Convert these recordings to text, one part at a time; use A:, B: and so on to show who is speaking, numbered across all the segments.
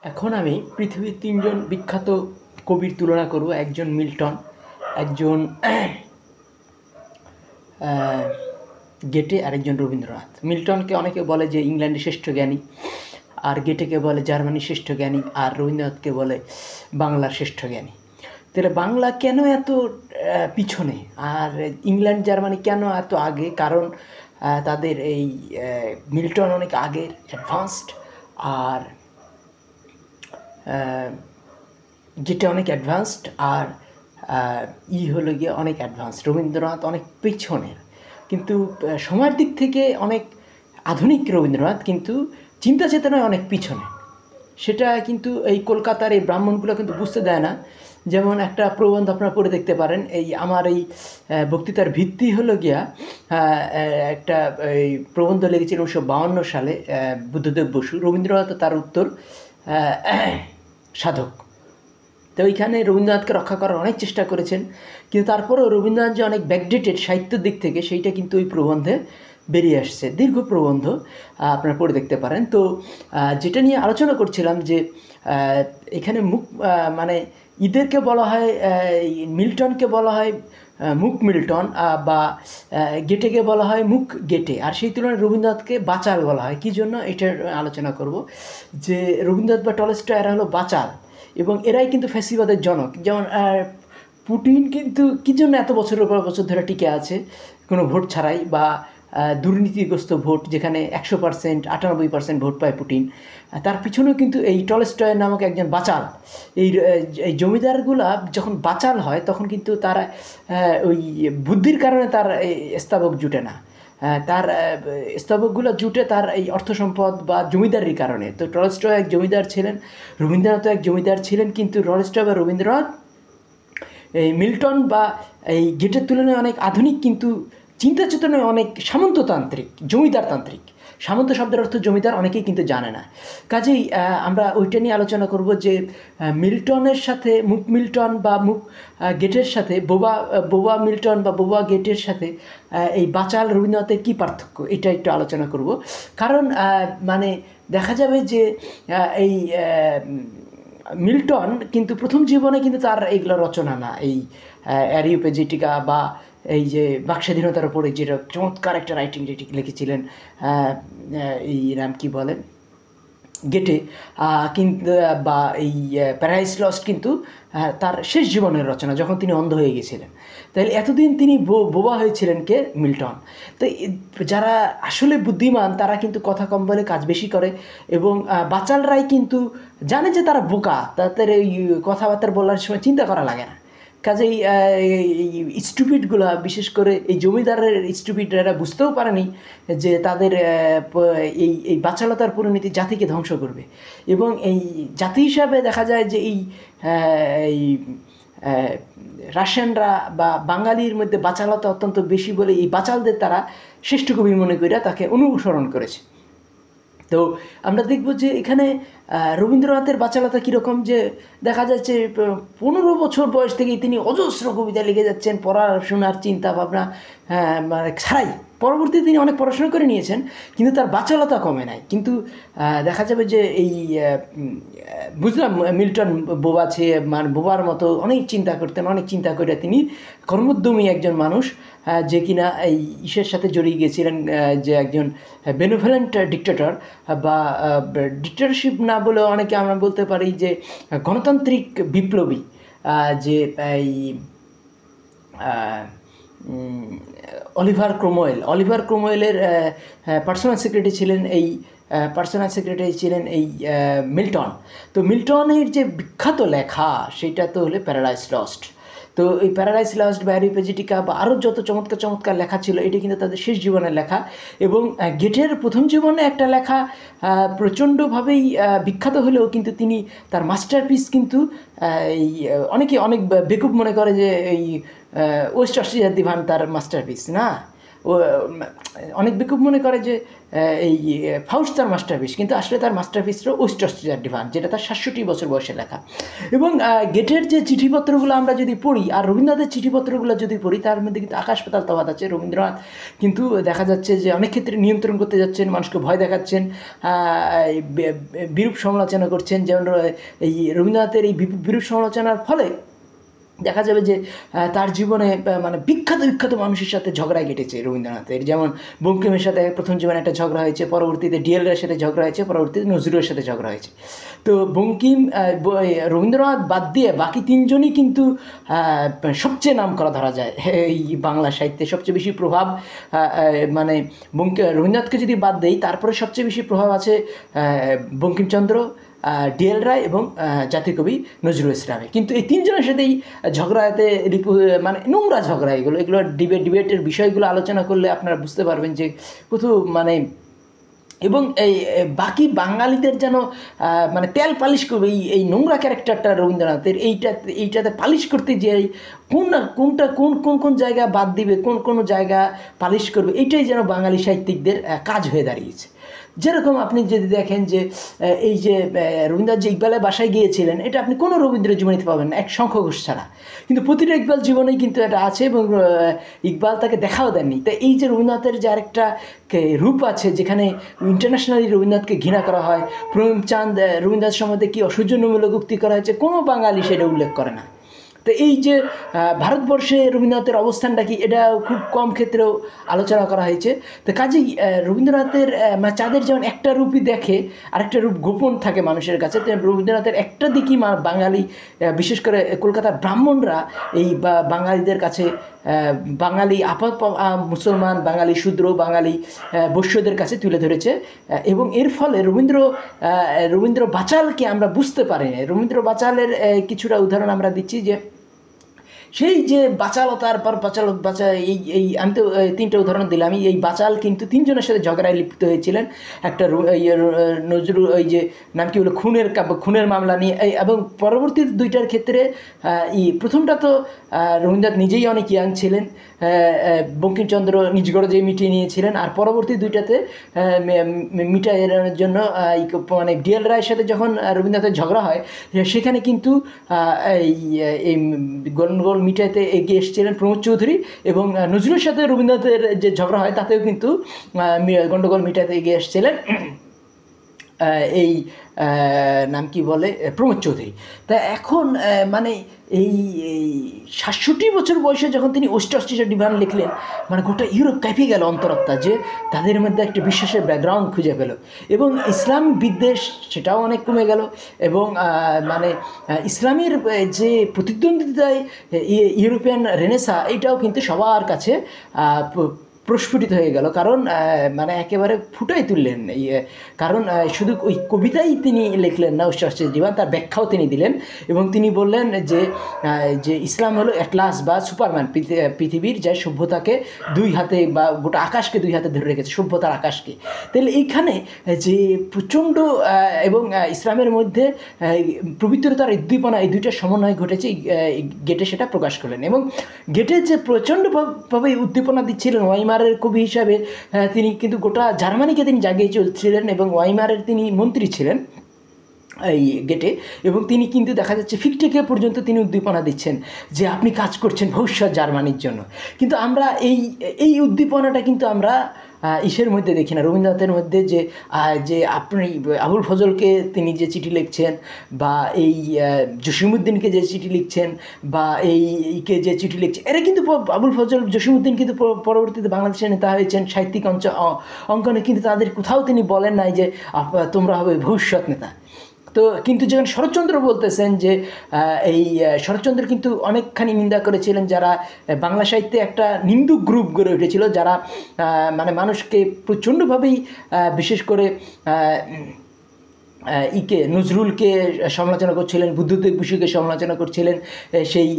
A: এখন আমি পৃথিবীর তিনজন বিখ্যাত কবির তুলনা করব। একজন মিল্টন, একজন গেটে, আরেকজন রবীন্দ্রনাথ। মিল্টনকে অনেকে বলে যে ইংল্যান্ডের শ্রেষ্ঠ জ্ঞানী, আর গেটেকে বলে জার্মানির শ্রেষ্ঠ জ্ঞানী, আর রবীন্দ্রনাথকে বলে বাংলার শ্রেষ্ঠ জ্ঞানী। তাহলে বাংলা কেন এত পিছনে আর ইংল্যান্ড জার্মানি কেন এত আগে? কারণ তাদের এই মিল্টন অনেক আগের, অ্যাডভান্সড, আর যেটা অনেক অ্যাডভান্সড, আর হলো গিয়ে অনেক অ্যাডভান্সড। রবীন্দ্রনাথ অনেক পিছনের, কিন্তু সময়ের দিক থেকে অনেক আধুনিক রবীন্দ্রনাথ, কিন্তু চিন্তা চেতনায় অনেক পিছনে। সেটা কিন্তু এই কলকাতার এই ব্রাহ্মণগুলো কিন্তু বুঝতে দেয় না। যেমন একটা প্রবন্ধ আপনারা পড়ে দেখতে পারেন। এই আমার এই বক্তৃতার ভিত্তি হলো গিয়া একটা এই প্রবন্ধ লিখেছিলেন 1952 সালে বুদ্ধদেব বসু। রবীন্দ্রনাথ তার উত্তর সাধক। তো ওইখানে রবীন্দ্রনাথকে রক্ষা করার অনেক চেষ্টা করেছেন, কিন্তু তারপরেও রবীন্দ্রনাথ যে অনেক ব্যাকডেটেড সাহিত্যের দিক থেকে, সেইটা কিন্তু ওই প্রবন্ধে বেরিয়ে আসছে। দীর্ঘ প্রবন্ধ, আপনারা পড়ে দেখতে পারেন। তো যেটা নিয়ে আলোচনা করছিলাম যে এখানে মানে ঈদেরকে বলা হয়, মিল্টনকে বলা হয় মুক মিল্টন, বা গেটেকে বলা হয় মুক গেটে, আর সেই তুলনায় রবীন্দ্রনাথকে বাচাল বলা হয়। কী জন্য এটার আলোচনা করব। যে রবীন্দ্রনাথ বা টলস্টয় এরা হলো বাচাল, এবং এরাই কিন্তু ফ্যাসিবাদের জনক। যেমন পুতিন কিন্তু কী জন্য এত বছরের পর বছর ধরে টিকে আছে কোনো ভোট ছাড়াই, বা দুর্নীতিগ্রস্ত ভোট, যেখানে 100%, 98% ভোট পায় পুতিন। তার পিছনেও কিন্তু এই টলস্টয় নামক একজন বাচাল। এই জমিদারগুলা যখন বাচাল হয়, তখন কিন্তু তারা ওই বুদ্ধির কারণে তার স্থাবক জুটে না, তার স্থাবকগুলো জুটে তার এই অর্থ সম্পদ বা জমিদারির কারণে। তো টলস্টয় এক জমিদার ছিলেন, রবীন্দ্রনাথও এক জমিদার ছিলেন, কিন্তু টলস্টয় বা রবীন্দ্রনাথ এই মিল্টন বা এই গেটের তুলনায় অনেক আধুনিক, কিন্তু চিন্তা চেতনায় অনেক সামন্ততান্ত্রিক, জমিদারতান্ত্রিক। সামন্ত শব্দের অর্থ জমিদার, অনেকেই কিন্তু জানে না। কাজেই আমরা ওইটা নিয়ে আলোচনা করব যে মিল্টনের সাথে মুক মিল্টন বা মুক গেটের সাথে বোবা মিল্টন বা বোবা গেটের সাথে এই বাচাল রবীন্দ্রনাথের কী পার্থক্য, এটা একটু আলোচনা করব। কারণ মানে দেখা যাবে যে এই মিল্টন কিন্তু প্রথম জীবনে কিন্তু তার এইগুলো রচনা না, এই অ্যারিওপেজিটিকা বা এই যে বাকস্বাধীনতার উপরে যেটা চমৎকার একটা রাইটিং যেটি লিখেছিলেন এই নাম কি বলেন গেটে, কিন্তু বা এই প্যারাডাইস লস্ট কিন্তু তার শেষ জীবনের রচনা, যখন তিনি অন্ধ হয়ে গেছিলেন। তাহলে এতদিন তিনি বোবা হয়েছিলেন কে? মিল্টন। তো যারা আসলে বুদ্ধিমান তারা কিন্তু কথা কম বলে কাজ বেশি করে, এবং বাচালরাই কিন্তু জানে যে তারা বোকা, তাদের এই কথাবার্তা বলার সময় চিন্তা করা লাগে না। কাজেই স্টুপিডগুলা, বিশেষ করে এই জমিদারের স্টুপিডরা বুঝতেও পারেনি যে তাদের এই বাচালতার পরিণতি জাতিকে ধ্বংস করবে। এবং এই জাতি হিসাবে দেখা যায় যে এই রাশিয়ানরা বা বাঙালির মধ্যে বাচালতা অত্যন্ত বেশি বলে এই বাচালদের তারা শ্রেষ্ঠ কবি মনে করে তাকে অনুসরণ করেছে। তো আমরা দেখব যে এখানে রবীন্দ্রনাথের বাচালতা কীরকম, যে দেখা যাচ্ছে 15 বছর বয়স থেকেই তিনি অজস্র কবিতা লিখে যাচ্ছেন, পড়াশোনার চিন্তা ভাবনা মানে ছাড়াই। পরবর্তীতে তিনি অনেক পড়াশোনা করে নিয়েছেন, কিন্তু তার বাচালতা কমে নাই। কিন্তু দেখা যাবে যে এই বুঝলাম মিল্টন বোবা ছেলে, মানে বোবার মতো অনেক চিন্তা করতেন, অনেক চিন্তা করে তিনি কর্মোদ্যমী একজন মানুষ, যে কিনা এই ইসের সাথে জড়িয়ে গিয়েছিলেন, যে একজন বেনেভোলেন্ট ডিক্টেটর, বা ডিক্টেটরশিপ না বলে অনেকে আমরা বলতে পারি যে গণতান্ত্রিক বিপ্লবী, যে এই অলিভার ক্রোমওয়েলের পার্সোনাল সেক্রেটারি ছিলেন এই মিল্টন। তো মিল্টনের যে বিখ্যাত লেখা সেটা তো হলো প্যারাডাইস লস্ট। তো এই প্যারাডাইস লস্ট বা অ্যারিওপেজিটিকা বা আরও যত চমৎকার লেখা ছিল, এটা কিন্তু তাদের শেষ জীবনের লেখা। এবং গেটের প্রথম জীবনে একটা লেখা প্রচণ্ডভাবেই বিখ্যাত হলেও, কিন্তু তিনি তার মাস্টারপিস কিন্তু এই অনেক বেকুব মনে করে যে এই ওয়েস্ট অস্ট্রেলিয়ার দিভান তার মাস্টারপিস না। অনেক বিক্ষোভ মনে করে যে এই ফাউস্ট তার মাস্টারপিস, কিন্তু আসলে তার মাস্টারপিসটা ওয়েস্টচার্চার ডিভান, যেটা তার 67 বছর বয়সে লেখা। এবং গেটের যে চিঠিপত্রগুলো আমরা যদি পড়ি আর রবীন্দ্রনাথের চিঠিপত্রগুলো যদি পড়ি, তার মধ্যে কিন্তু আকাশ পাতাল তফাৎ আছে। রবীন্দ্রনাথ কিন্তু দেখা যাচ্ছে যে অনেক ক্ষেত্রে নিয়ন্ত্রণ করতে যাচ্ছেন, মানুষকে ভয় দেখাচ্ছেন, বিরূপ সমালোচনা করছেন। যেমন এই রবীন্দ্রনাথের এই বিরূপ সমালোচনার ফলে দেখা যাবে যে তার জীবনে মানে বিখ্যাত মানুষের সাথে ঝগড়ায় কেটেছে রবীন্দ্রনাথের। যেমন বঙ্কিমের সাথে প্রথম জীবনে একটা ঝগড়া হয়েছে, পরবর্তীতে ডিএলআর সাথে ঝগড়া হয়েছে, পরবর্তীতে নজরুলের সাথে ঝগড়া হয়েছে। তো বঙ্কিম, রবীন্দ্রনাথ বাদ দিয়ে বাকি তিনজনই কিন্তু সবচেয়ে নাম করা ধরা যায় এই বাংলা সাহিত্যে। সবচেয়ে বেশি প্রভাব মানে রবীন্দ্রনাথকে যদি বাদ দেই, তারপরে সবচেয়ে বেশি প্রভাব আছে বঙ্কিমচন্দ্র, ডিএল রায় এবং জাতীয় কবি নজরুল ইসলামের। কিন্তু এই তিনজনের সাথেই ঝগড়াতে মানে নোংরা ঝগড়া, এগুলো ডিবেটের বিষয়গুলো আলোচনা করলে আপনারা বুঝতে পারবেন যে কত মানে। এবং এই বাকি বাঙালিদের যেন মানে তেল পালিশ করবে এই নোংরা ক্যারেক্টারটা রবীন্দ্রনাথের, এইটাতে পালিশ করতে যে কোন জায়গা বাদ দিবে, কোন জায়গা পালিশ করবে, এইটাই যেন বাঙালি সাহিত্যিকদের কাজ হয়ে দাঁড়িয়েছে। যেরকম আপনি যদি দেখেন যে এই যে রবীন্দ্রনাথ যে ইকবালের বাসায় গিয়েছিলেন, এটা আপনি কোনো রবীন্দ্র জীবনীতে পাবেন না এক শঙ্খ ঘোষ ছাড়া, কিন্তু প্রতিটা ইকবাল জীবনেই কিন্তু এটা আছে এবং ইকবাল তাকে দেখাও দেননি। তাই এই যে রবীন্দ্রনাথের যে আরেকটা রূপ আছে, যেখানে ইন্টারন্যাশনালি রবীন্দ্রনাথকে ঘৃণা করা হয়, প্রেমচাঁদ রবীন্দ্রনাথ সম্বন্ধে কী অসৌজন্যমূলক উক্তি করা হয়েছে, কোনো বাঙালি সেটা উল্লেখ করে না। তো এই যে ভারতবর্ষে রবীন্দ্রনাথের অবস্থানটা কি, এটা খুব কম ক্ষেত্রেও আলোচনা করা হয়েছে। তো কাজেই রবীন্দ্রনাথের চাঁদের যেমন একটা রূপই দেখে, আরেকটা রূপ গোপন থাকে মানুষের কাছে, তো রবীন্দ্রনাথের একটা দিকই বাঙালি, বিশেষ করে কলকাতার ব্রাহ্মণরা এই বাঙালিদের কাছে, বাঙালি মুসলমান, বাঙালি শূদ্র, বাঙালি বৈশ্যদের কাছে তুলে ধরেছে। এবং এর ফলে রবীন্দ্র বাচালকে আমরা বুঝতে পারি না। রবীন্দ্র বাচালের কিছুটা উদাহরণ আমরা দিচ্ছি, যে সেই যে বাচালতার পর এই আমি তো তিনটে উদাহরণ দিলাম। এই বাচাল কিন্তু তিনজনের সাথে ঝগড়ায় লিপ্ত হয়েছিলেন। একটা নজরুল, ওই যে নাম কি বলে, খুনের মামলা নিয়ে, এবং পরবর্তী দুইটার ক্ষেত্রে প্রথমটা তো রবীন্দ্রনাথ নিজেই অনেক ইয়াং ছিলেন, বঙ্কিমচন্দ্র নিজ গরজে মিটিয়ে নিয়েছিলেন, আর পরবর্তী দুইটাতে মিটানোর জন্য মানে ডিএল রায়ের সাথে যখন রবীন্দ্রনাথের ঝগড়া হয়, সেখানে কিন্তু এই গন্ডগোল মিটাতে এগিয়ে এসেছিলেন প্রমোদ চৌধুরী, এবং নজরুলের সাথে রবীন্দ্রনাথের যে ঝগড়া হয় তাতেও কিন্তু গন্ডগোল মিটাতে এগিয়ে এসেছিলেন এই নাম কি বলে, প্রমোদ চৌধুরী। তা এখন মানে এই 67 বছর বয়সে যখন তিনি ওয়েস্টচার্চার ডিভান লিখলেন, মানে গোটা ইউরোপ কাঁপিয়ে গেল অন্তরাত্মা, যে তাদের মধ্যে একটা বিশ্বাসের ব্যাকগ্রাউন্ড খুঁজে পেল। এবং ইসলাম বিদ্বেষ সেটাও অনেক কমে গেল, এবং মানে ইসলামের যে প্রতিদ্বন্দ্বিতায় ইউরোপিয়ান রেনেসা, এটাও কিন্তু সবার কাছে প্রস্ফুটিত হয়ে গেল। কারণ মানে একেবারে ফুটাই তুললেন, কারণ শুধু ওই কবিতাই তিনি লিখলেন না ওয়েস্টচার্চার ডিভান, তার ব্যাখ্যাও তিনি দিলেন। এবং তিনি বললেন যে ইসলাম হলো অ্যাটলাস বা সুপারম্যান, পৃথিবীর যে সভ্যতাকে দুই হাতে বা গোটা আকাশকে দুই হাতে ধরে রেখেছে, সভ্যতার আকাশকে। তাহলে এইখানে যে প্রচণ্ড এবং ইসলামের মধ্যে পবিত্রতার উদ্দীপনা, এই দুইটার সমন্বয় ঘটেছে, গেটে সেটা প্রকাশ করলেন। এবং গেটে যে প্রচণ্ডভাবে উদ্দীপনা দিচ্ছিলেন ওয়াইমারের কবি হিসাবে, তিনি কিন্তু গোটা জার্মানিকে তিনি জাগিয়ে চলছিলেন, এবং ওয়াইমারের তিনি মন্ত্রী ছিলেন এই গেটে। এবং তিনি কিন্তু দেখা যাচ্ছে ফিকটেকে পর্যন্ত তিনি উদ্দীপনা দিচ্ছেন যে আপনি কাজ করছেন ভবিষ্যৎ জার্মানির জন্য। কিন্তু আমরা এই উদ্দীপনাটা কিন্তু আমরা ইসের মধ্যে দেখি না, রবীন্দ্রনাথের মধ্যে, যে আপনি আবুল ফজলকে তিনি যে চিঠি লিখছেন, বা এই জসিমউদ্দিনকে যে চিঠি লিখছেন, বা এইকে যে চিঠি লিখছেন, এরা কিন্তু আবুল ফজল, জসিমউদ্দিন কিন্তু পরবর্তীতে বাংলাদেশের নেতা হয়েছেন সাহিত্যিক অঙ্কনে, কিন্তু তাদের কোথাও তিনি বলেন নাই যে তোমরা হবে ভবিষ্যৎ নেতা। তো কিন্তু যখন শরৎচন্দ্র বলতেছেন যে এই শরৎচন্দ্র কিন্তু অনেকখানি নিন্দা করেছিলেন যারা বাংলা সাহিত্যে একটা নিন্দুক গ্রুপ গড়ে উঠেছিল, যারা মানে মানুষকে প্রচণ্ডভাবেই বিশেষ করে ইকে নজরুলকে সমালোচনা করছিলেন, বুদ্ধদেব বসুকে সমালোচনা করছিলেন। সেই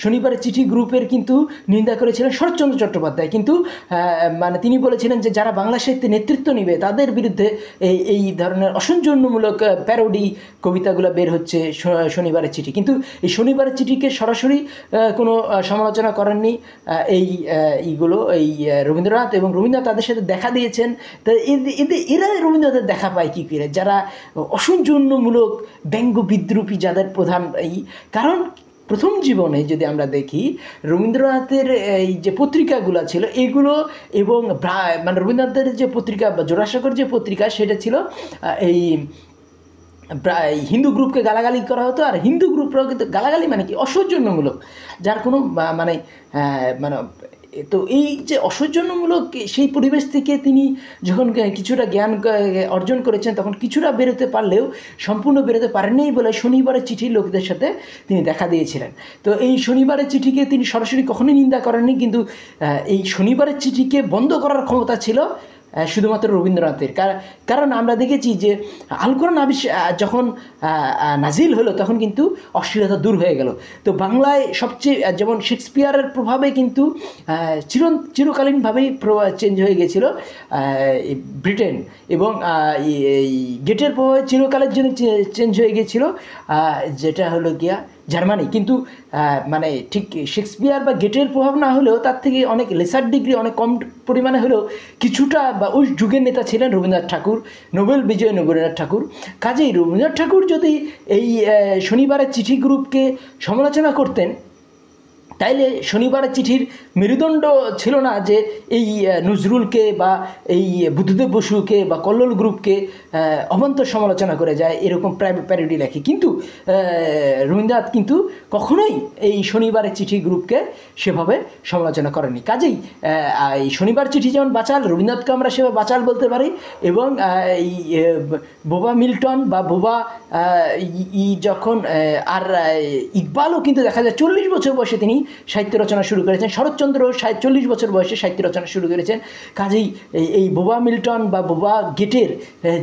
A: শনিবারের চিঠি গ্রুপের কিন্তু নিন্দা করেছিলেন শরৎচন্দ্র চট্টোপাধ্যায়। কিন্তু মানে তিনি বলেছিলেন যে যারা বাংলা সাহিত্যে নেতৃত্ব নেবে তাদের বিরুদ্ধে এই ধরনের অসৌজন্যমূলক প্যারোডি কবিতাগুলো বের হচ্ছে শনিবারের চিঠি। কিন্তু এই শনিবারের চিঠিকে সরাসরি কোনো সমালোচনা করেননি এই রবীন্দ্রনাথ, এবং রবীন্দ্রনাথ তাদের সাথে দেখা দিয়েছেন। তা এরা রবীন্দ্রনাথের দেখা পায় কী করে, যারা অসৌজন্যমূলক ব্যঙ্গ বিদ্রুপী, যাদের প্রধান কারণ প্রথম জীবনে যদি আমরা দেখি রবীন্দ্রনাথের এই যে পত্রিকাগুলো ছিল এগুলো, এবং মানে রবীন্দ্রনাথের যে পত্রিকা বা জোড়াসাঁকোর যে পত্রিকা সেটা ছিল এই প্রায় হিন্দু গ্রুপকে গালাগালি করা হতো। আর হিন্দু গ্রুপরাও কিন্তু গালাগালি মানে কি অসৌজন্যমূলক, যার কোনো মানে মানে তো এই যে অসৌজন্যমূলক সেই পরিবেশ থেকে তিনি যখন কিছুটা জ্ঞান অর্জন করেছেন তখন কিছুটা বেরোতে পারলেও সম্পূর্ণ বেরোতে পারেননি বলে শনিবারের চিঠি লোকদের সাথে তিনি দেখা দিয়েছিলেন। তো এই শনিবারের চিঠিকে তিনি সরাসরি কখনোই নিন্দা করেননি, কিন্তু এই শনিবারের চিঠিকে বন্ধ করার ক্ষমতা ছিল শুধুমাত্র রবীন্দ্রনাথের। কারণ আমরা দেখেছি যে আল কোরআন যখন নাজিল হলো তখন কিন্তু অশ্লীলতা দূর হয়ে গেল। তো বাংলায় সবচেয়ে যেমন শেক্সপিয়ারের প্রভাবে কিন্তু চিরকালীনভাবেই চেঞ্জ হয়ে গেছিলো ব্রিটেন, এবং এই গেটের প্রভাবে চিরকালের জন্য চেঞ্জ হয়ে গেছিলো যেটা হলো গিয়া জার্মানি। কিন্তু মানে ঠিক শেক্সপিয়ার বা গেটের প্রভাব না হলেও তার থেকে অনেক লেসার ডিগ্রি, অনেক কম পরিমাণে হলেও কিছুটা, বা ওই যুগের নেতা ছিলেন রবীন্দ্রনাথ ঠাকুর, নোবেল বিজয়ী রবীন্দ্রনাথ ঠাকুর। কাজেই রবীন্দ্রনাথ ঠাকুর যদি এই শনিবারের চিঠি গ্রুপকে সমালোচনা করতেন তাইলে শনিবারের চিঠির মেরুদণ্ড ছিল না যে এই নজরুলকে বা এই বুদ্ধদেব বসুকে বা কল্লোল গ্রুপকে অবান্তর সমালোচনা করে যায় এরকম প্যারোডি লেখে। কিন্তু রবীন্দ্রনাথ কিন্তু কখনোই এই শনিবারের চিঠি গ্রুপকে সেভাবে সমালোচনা করেনি। কাজেই এই শনিবার চিঠি যেমন বাচাল, রবীন্দ্রনাথকে আমরা সেভাবে বাচাল বলতে পারি। এবং এই বোবা মিল্টন বা বোবা যখন আর ইকবালও কিন্তু দেখা যায় 40 বছর বয়সে তিনি সাহিত্য রচনা শুরু করেছেন। শরৎচন্দ্র 40 বছর বয়সে সাহিত্য রচনা শুরু করেছেন। কাজেই এই বোবা মিল্টন বা বোবা গেটের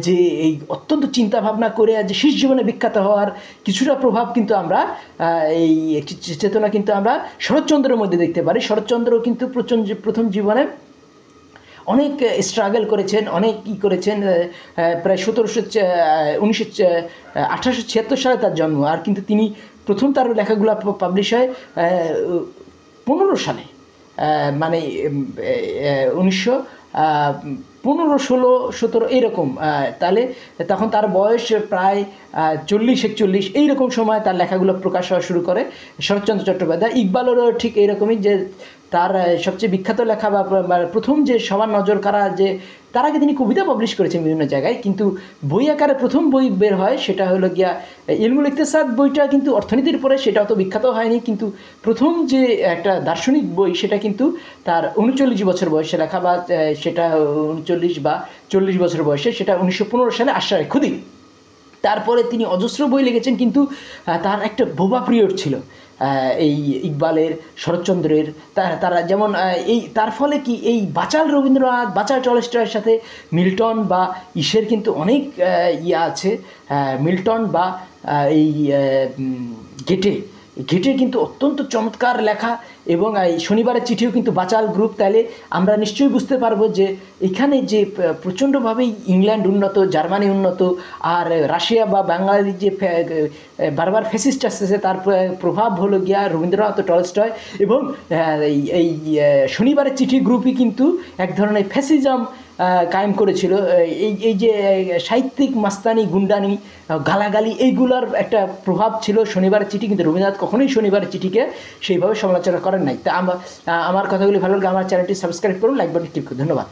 A: যে এই অত্যন্ত চিন্তাভাবনা করে যে শেষ জীবনে বিখ্যাত হওয়ার কিছুটা প্রভাব কিন্তু আমরা এই চেতনা কিন্তু আমরা শরৎচন্দ্রের মধ্যে দেখতে পারি। শরৎচন্দ্র কিন্তু প্রথম জীবনে অনেক স্ট্রাগল করেছেন, অনেক করেছেন। প্রায় 1876 সালে তার জন্ম, আর কিন্তু তিনি প্রথম তার লেখাগুলো পাবলিশ হয় 15 সালে, মানে 1915, 16, 17 এইরকম। তাহলে তখন তার বয়স প্রায় 40-41 এইরকম সময় তার লেখাগুলো প্রকাশ হওয়া শুরু করে শরৎচন্দ্র চট্টোপাধ্যায়। ইকবালেরও ঠিক এইরকমই, যে তার সবচেয়ে বিখ্যাত লেখা বা প্রথম যে সবার নজর কাড়া, যে তার আগে তিনি কবিতা পাবলিশ করেছেন বিভিন্ন জায়গায়, কিন্তু বই আকারে প্রথম বই বের হয় সেটা হলো গিয়া ইলমুল ইকতিসাদ বইটা, কিন্তু অর্থনীতির পরে সেটা অত বিখ্যাত হয়নি। কিন্তু প্রথম যে একটা দার্শনিক বই সেটা কিন্তু তার 39 বছর বয়সে লেখা, বা সেটা 39 বা 40 বছর বয়সে, সেটা 1915 সালে আশরায়ে খুদি। তারপরে তিনি অজস্র বই লিখেছেন, কিন্তু তার একটা বোবা পিরিয়ড ছিল এই ইকবালের, শরৎচন্দ্রের। তারা যেমন তার ফলে কি এই বাচাল রবীন্দ্রনাথ, বাচাল টলস্টয়ের সাথে মিল্টন বা ইসের কিন্তু অনেক আছে। মিল্টন বা এই ঘেটে কিন্তু অত্যন্ত চমৎকার লেখা, এবং এই শনিবারের চিঠিও কিন্তু বাচাল গ্রুপ। তাইলে আমরা নিশ্চয়ই বুঝতে পারবো যে এখানে যে প্রচণ্ডভাবেই ইংল্যান্ড উন্নত, জার্মানি উন্নত, আর রাশিয়া বা বাঙালি যে বারবার ফ্যাসিস্ট আসতেছে তার প্রভাব হলো গিয়া রবীন্দ্রনাথ ও টলস্টয়। এবং এই শনিবারের চিঠি গ্রুপই কিন্তু এক ধরনের ফ্যাসিজম কায়েম করেছিল। এই যে সাহিত্যিক মাস্তানি, গুন্ডানি, গালাগালি, এইগুলোর একটা প্রভাব ছিল শনিবারের চিঠি। কিন্তু রবীন্দ্রনাথ কখনোই শনিবারের চিঠিকে সেইভাবে সমালোচনা করেন নাই। তা আমার কথাগুলি ভালো লাগে আমার চ্যানেলটি সাবস্ক্রাইব করুন, লাইক বাটন ক্লিক করুন। ধন্যবাদ।